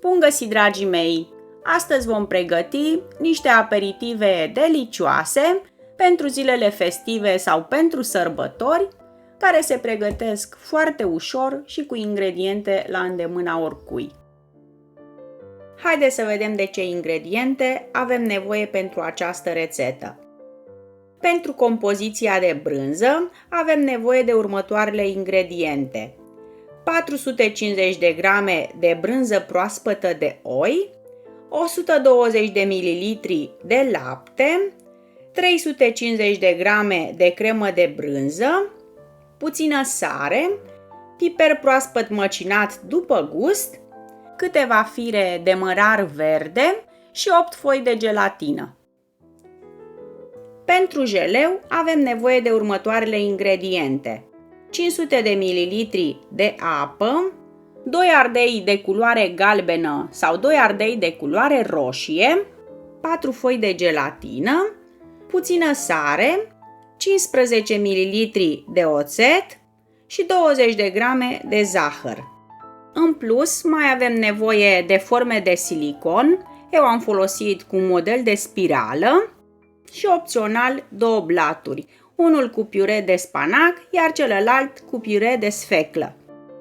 Bun găsit, dragii mei! Astăzi vom pregăti niște aperitive delicioase pentru zilele festive sau pentru sărbători, care se pregătesc foarte ușor și cu ingrediente la îndemâna oricui. Haideți să vedem de ce ingrediente avem nevoie pentru această rețetă. Pentru compoziția de brânză avem nevoie de următoarele ingrediente: 450 de grame de brânză proaspătă de oi, 120 de ml de lapte, 350 de grame de cremă de brânză, puțină sare, piper proaspăt măcinat după gust, câteva fire de mărar verde și 8 foi de gelatină. Pentru jeleu avem nevoie de următoarele ingrediente: 500 de ml de apă, 2 ardei de culoare galbenă sau 2 ardei de culoare roșie, 4 foi de gelatină, puțină sare, 15 ml de oțet și 20 de grame de zahăr. În plus, mai avem nevoie de forme de silicon. Eu am folosit cu un model de spirală și opțional 2 blaturi, unul cu piure de spanac, iar celălalt cu piure de sfeclă.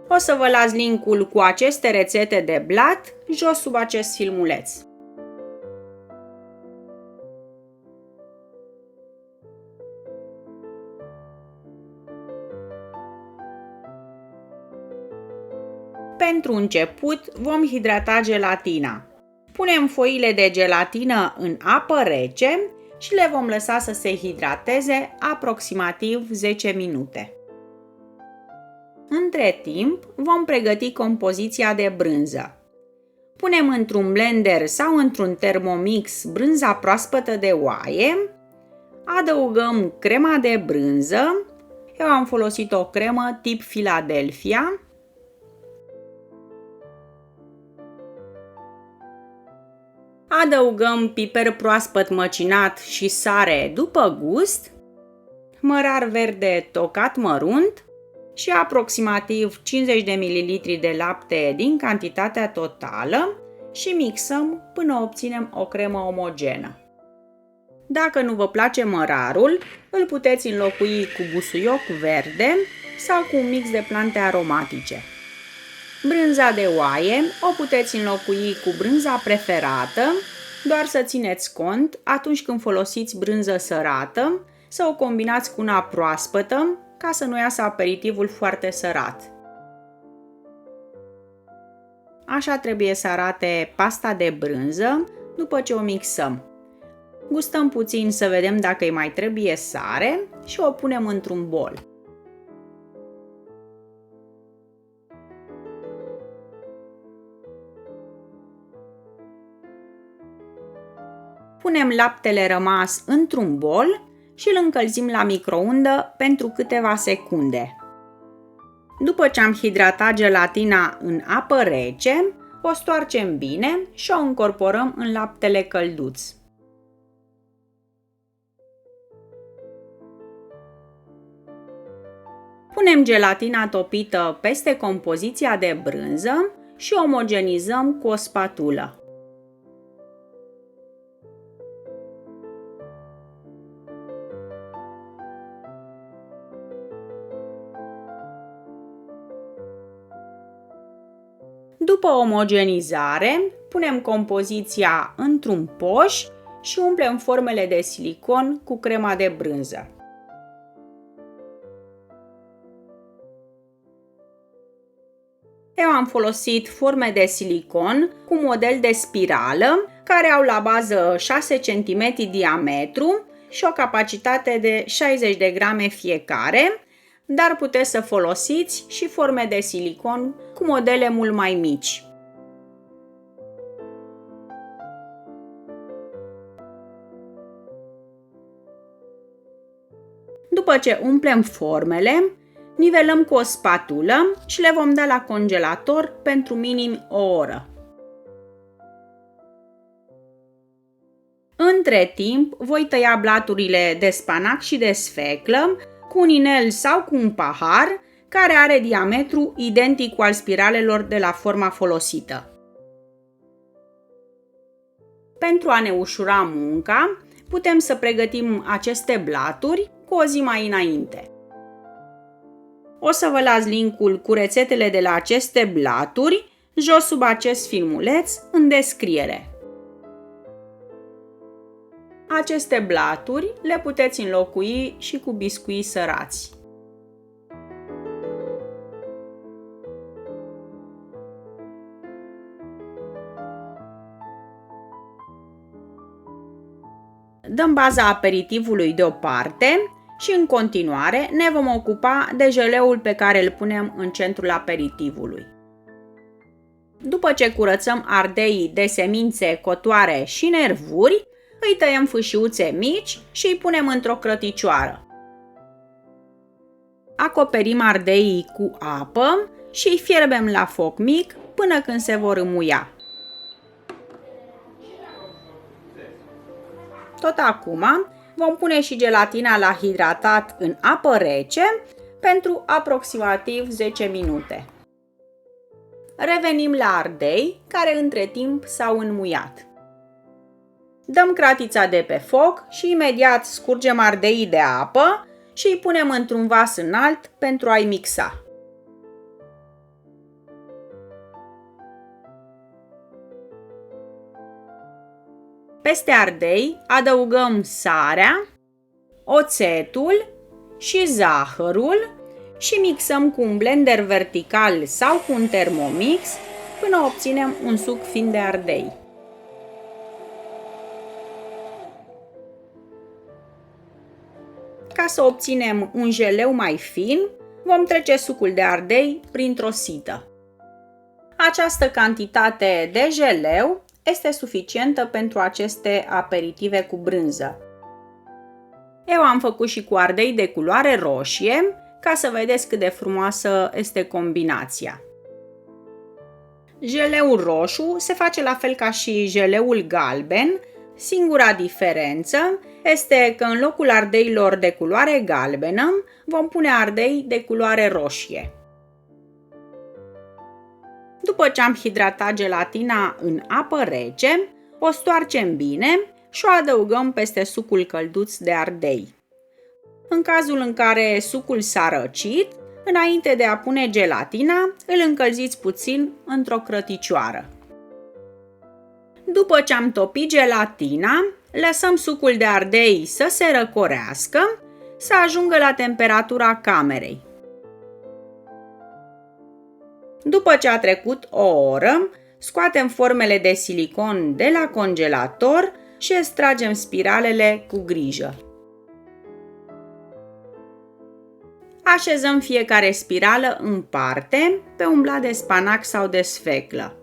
O să vă las linkul cu aceste rețete de blat jos sub acest filmuleț. Pentru început vom hidrata gelatina. Punem foile de gelatină în apă rece și le vom lăsa să se hidrateze aproximativ 10 minute. Între timp vom pregăti compoziția de brânză. Punem într-un blender sau într-un Thermomix brânza proaspătă de oaie, adăugăm crema de brânză. Eu am folosit o cremă tip Philadelphia. Adăugăm piper proaspăt măcinat și sare după gust, mărar verde tocat mărunt și aproximativ 50 de ml de lapte din cantitatea totală și mixăm până obținem o cremă omogenă. Dacă nu vă place mărarul, îl puteți înlocui cu busuioc verde sau cu un mix de plante aromatice. Brânza de oaie o puteți înlocui cu brânza preferată, doar să țineți cont atunci când folosiți brânză sărată să o combinați cu una proaspătă ca să nu iasă aperitivul foarte sărat. Așa trebuie să arate pasta de brânză după ce o mixăm. Gustăm puțin să vedem dacă îi mai trebuie sare și o punem într-un bol. Punem laptele rămas într-un bol și îl încălzim la microundă pentru câteva secunde. După ce am hidratat gelatina în apă rece, o stoarcem bine și o încorporăm în laptele călduț. Punem gelatina topită peste compoziția de brânză și omogenizăm cu o spatulă. După omogenizare, punem compoziția într-un poș și umplem formele de silicon cu crema de brânză. Eu am folosit forme de silicon cu model de spirală, care au la bază 6 cm diametru și o capacitate de 60 de grame fiecare, dar puteți să folosiți și forme de silicon cu modele mult mai mici. După ce umplem formele, nivelăm cu o spatulă și le vom da la congelator pentru minim o oră. Între timp, voi tăia blaturile de spanac și de sfeclă cu un inel sau cu un pahar care are diametru identic cu al spiralelor de la forma folosită. Pentru a ne ușura munca, putem să pregătim aceste blaturi cu o zi mai înainte. O să vă las linkul cu rețetele de la aceste blaturi jos sub acest filmuleț în descriere. Aceste blaturi le puteți înlocui și cu biscuiți sărați. Dăm baza aperitivului deoparte și în continuare ne vom ocupa de jeleul pe care îl punem în centrul aperitivului. După ce curățăm ardeii de semințe, cotoare și nervuri, îi tăiem fâșiuțe mici și îi punem într-o crăticioară. Acoperim ardeii cu apă și îi fierbem la foc mic până când se vor înmuia. Tot acum vom pune și gelatina la hidratat în apă rece pentru aproximativ 10 minute. Revenim la ardei, care între timp s-au înmuiat. Dăm cratița de pe foc și imediat scurgem ardeii de apă și îi punem într-un vas înalt pentru a-i mixa. Peste ardei adăugăm sarea, oțetul și zahărul și mixăm cu un blender vertical sau cu un Thermomix până obținem un suc fin de ardei. Ca să obținem un jeleu mai fin, vom trece sucul de ardei printr-o sită. Această cantitate de jeleu este suficientă pentru aceste aperitive cu brânză. Eu am făcut și cu ardei de culoare roșie, ca să vedeți cât de frumoasă este combinația. Jeleul roșu se face la fel ca și jeleul galben, singura diferență este că în locul ardeilor de culoare galbenă vom pune ardei de culoare roșie. După ce am hidratat gelatina în apă rece, o stoarcem bine și o adăugăm peste sucul călduț de ardei. În cazul în care sucul s-a răcit, înainte de a pune gelatina, îl încălziți puțin într-o crăticioară. După ce am topit gelatina, lăsăm sucul de ardei să se răcorească, să ajungă la temperatura camerei. După ce a trecut o oră, scoatem formele de silicon de la congelator și extragem spiralele cu grijă. Așezăm fiecare spirală în parte pe un blat de spanac sau de sfeclă.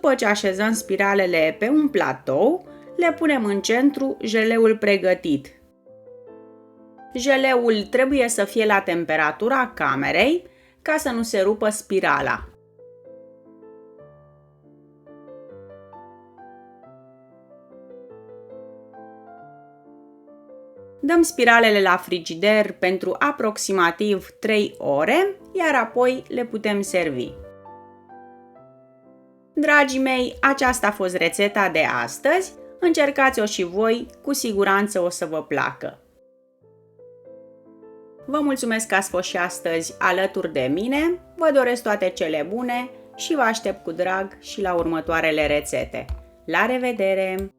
După ce așezăm spiralele pe un platou, le punem în centru jeleul pregătit. Jeleul trebuie să fie la temperatura camerei ca să nu se rupă spirala. Dăm spiralele la frigider pentru aproximativ 3 ore, iar apoi le putem servi. Dragii mei, aceasta a fost rețeta de astăzi. Încercați-o și voi, cu siguranță o să vă placă. Vă mulțumesc că ați fost și astăzi alături de mine, vă doresc toate cele bune și vă aștept cu drag și la următoarele rețete. La revedere!